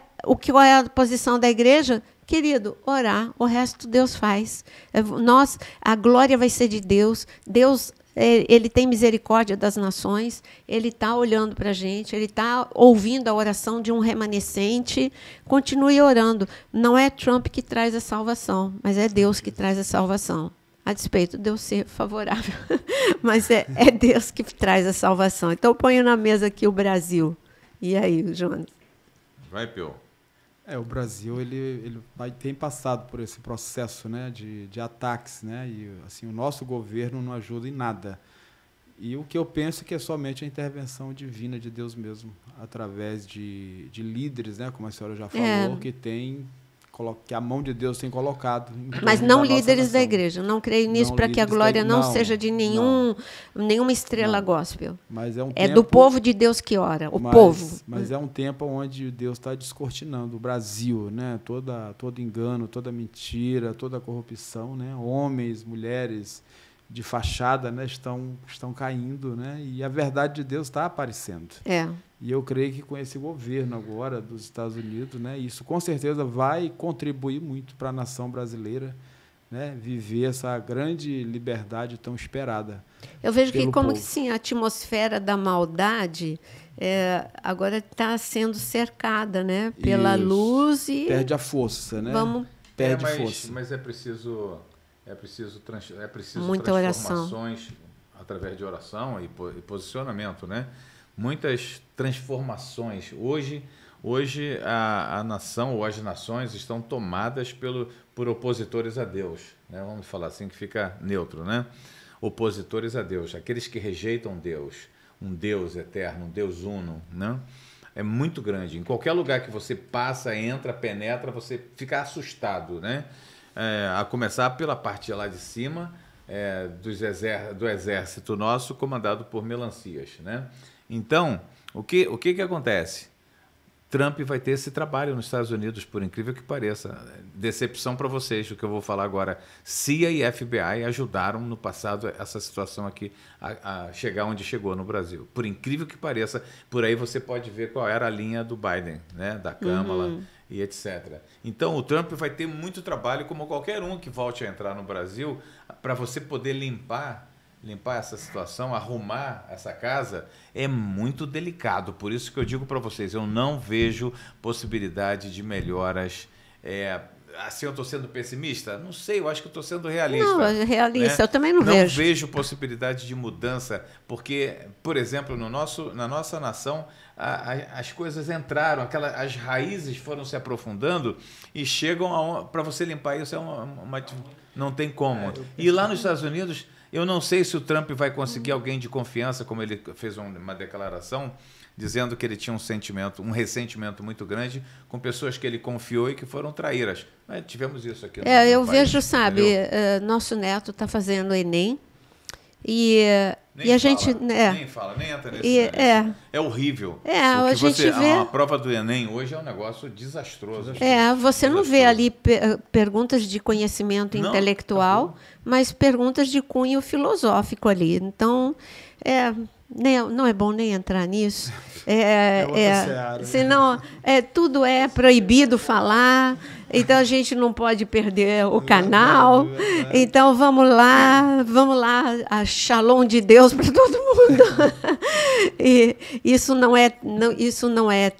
Speaker 1: qual é a posição da igreja? Querido, orar, o resto Deus faz. A glória vai ser de Deus. Deus, ele tem misericórdia das nações, ele está olhando para a gente, ele está ouvindo a oração de um remanescente. Continue orando. Não é Trump que traz a salvação, mas é Deus que traz a salvação. A despeito de eu ser favorável. Mas é Deus que traz a salvação. Então, eu ponho na mesa aqui o Brasil. E aí, Jonas?
Speaker 2: Vai, Pio.
Speaker 3: O Brasil ele tem passado por esse processo, né, de ataques, né, e assim, o nosso governo não ajuda em nada. E o que eu penso é que é somente a intervenção divina de Deus mesmo, através de líderes, né, como a senhora já falou, que a mão de Deus tem colocado.
Speaker 1: Mas não líderes da igreja. Não creio nisso, para que a glória não seja de nenhuma estrela gospel. Mas é tempo, do povo de Deus que ora, povo.
Speaker 3: Mas é um tempo onde Deus está descortinando o Brasil, né? Todo engano, toda mentira, toda corrupção, né? Homens, mulheres de fachada, né? estão caindo, né? E a verdade de Deus está aparecendo. E eu creio que com esse governo agora dos Estados Unidos, né, isso com certeza vai contribuir muito para a nação brasileira, né, viver essa grande liberdade tão esperada.
Speaker 1: Eu vejo que como que sim, a atmosfera da maldade agora está sendo cercada, né, pela luz e
Speaker 3: perde a força, né? Perde força.
Speaker 2: Mas é preciso
Speaker 1: muita
Speaker 2: transformações através de oração e posicionamento, né? Muitas transformações. Hoje a nação ou as nações estão tomadas por opositores a Deus, né? Vamos falar assim que fica neutro, né? Opositores a Deus, aqueles que rejeitam Deus, um Deus eterno, um Deus uno, né? É muito grande. Em qualquer lugar que você passa, entra, penetra, você fica assustado, né? A começar pela parte lá de cima, do exército nosso, comandado por melancias, né? Então, o que acontece? Trump vai ter esse trabalho nos Estados Unidos, por incrível que pareça. Decepção para vocês, o que eu vou falar agora. CIA e FBI ajudaram no passado essa situação aqui a chegar onde chegou no Brasil. Por incrível que pareça, por aí você pode ver qual era a linha do Biden, né? Da Câmara e etc. Então, o Trump vai ter muito trabalho, como qualquer um que volte a entrar no Brasil, para você poder limpar essa situação, arrumar essa casa, é muito delicado. Por isso que eu digo para vocês, eu não vejo possibilidade de melhoras. Assim, eu estou sendo pessimista? Não sei, eu acho que estou sendo realista.
Speaker 1: Não, é realista,
Speaker 2: né?
Speaker 1: Eu também não vejo.
Speaker 2: Não vejo possibilidade de mudança, porque, por exemplo, na nossa nação, as coisas entraram, as raízes foram se aprofundando e chegam para você limpar isso, não tem como. E lá nos Estados Unidos, eu não sei se o Trump vai conseguir alguém de confiança, como ele fez uma declaração, dizendo que ele tinha um ressentimento muito grande com pessoas que ele confiou e que foram traíras. Mas tivemos isso aqui no
Speaker 1: eu
Speaker 2: país,
Speaker 1: vejo, sabe, nosso neto está fazendo o Enem e a gente...
Speaker 2: Nem fala, nem entra nesse é horrível.
Speaker 1: A gente vê...
Speaker 2: A prova do Enem hoje é um negócio desastroso.
Speaker 1: Você não vê ali perguntas de conhecimento intelectual, mas perguntas de cunho filosófico ali. Então, não é bom nem entrar nisso. Senão, tudo é proibido falar, então a gente não pode perder o canal. Então, vamos lá, a shalom de Deus para todo mundo. E isso não é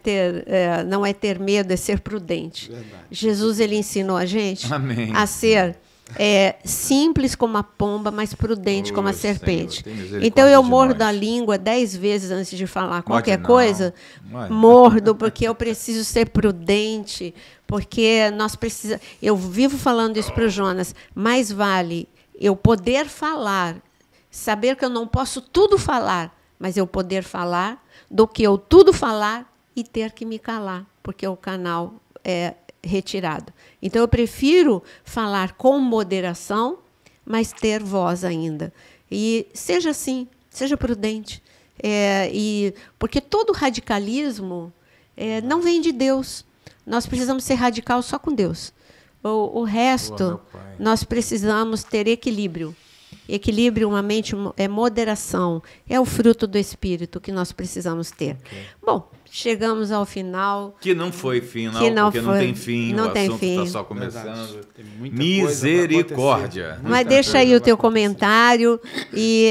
Speaker 1: ter medo, é ser prudente.
Speaker 3: Verdade.
Speaker 1: Jesus, ele ensinou a gente a ser simples como a pomba, mas prudente como a serpente.
Speaker 2: Senhor,
Speaker 1: então eu mordo a língua 10 vezes antes de falar qualquer coisa. Mordo, porque eu preciso ser prudente, porque nós precisamos... Eu vivo falando isso para o Jonas. Mais vale eu poder falar, saber que eu não posso tudo falar, mas eu poder falar, do que eu tudo falar e ter que me calar, porque o canal é retirado. Então, eu prefiro falar com moderação, mas ter voz ainda. E seja assim, seja prudente. Porque todo radicalismo não vem de Deus. Nós precisamos ser radical só com Deus. O resto, nós precisamos ter equilíbrio. Equilíbrio, uma mente, moderação. É o fruto do Espírito que nós precisamos ter. Bom, chegamos ao final.
Speaker 2: Que não foi final, porque não tem fim. O assunto está só começando. Misericórdia.
Speaker 1: Mas deixa aí o teu comentário. E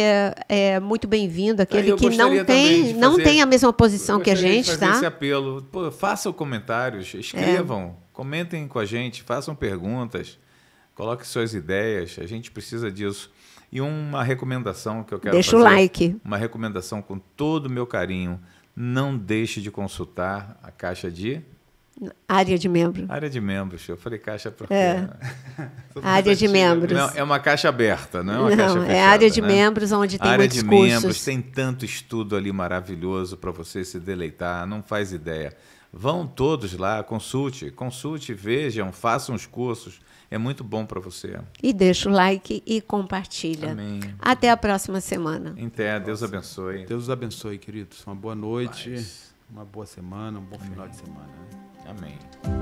Speaker 1: é muito bem-vindo. Aquele que não tem a mesma posição que a gente, tá?
Speaker 2: Esse apelo. Façam comentários, escrevam, comentem com a gente, façam perguntas, coloquem suas ideias. A gente precisa disso. E uma recomendação que eu quero
Speaker 1: fazer.
Speaker 2: Deixa o
Speaker 1: like.
Speaker 2: Uma recomendação com todo o meu carinho. Não deixe de consultar a caixa de...
Speaker 1: Área de membros.
Speaker 2: Área de membros. Eu falei caixa porque...
Speaker 1: Área de membros.
Speaker 2: Não, é uma caixa aberta, não é uma caixa fechada.
Speaker 1: É área de membros, onde tem muitos cursos.
Speaker 2: Área de membros, tem tanto estudo ali maravilhoso para você se deleitar, não faz ideia. Vão todos lá, consulte, vejam, façam os cursos. É muito bom para você.
Speaker 1: E deixa o like e compartilha.
Speaker 2: Amém.
Speaker 1: Até a próxima semana.
Speaker 2: Deus abençoe.
Speaker 3: Deus os abençoe, queridos. Uma boa noite, uma boa semana, um bom final de semana.
Speaker 2: Amém.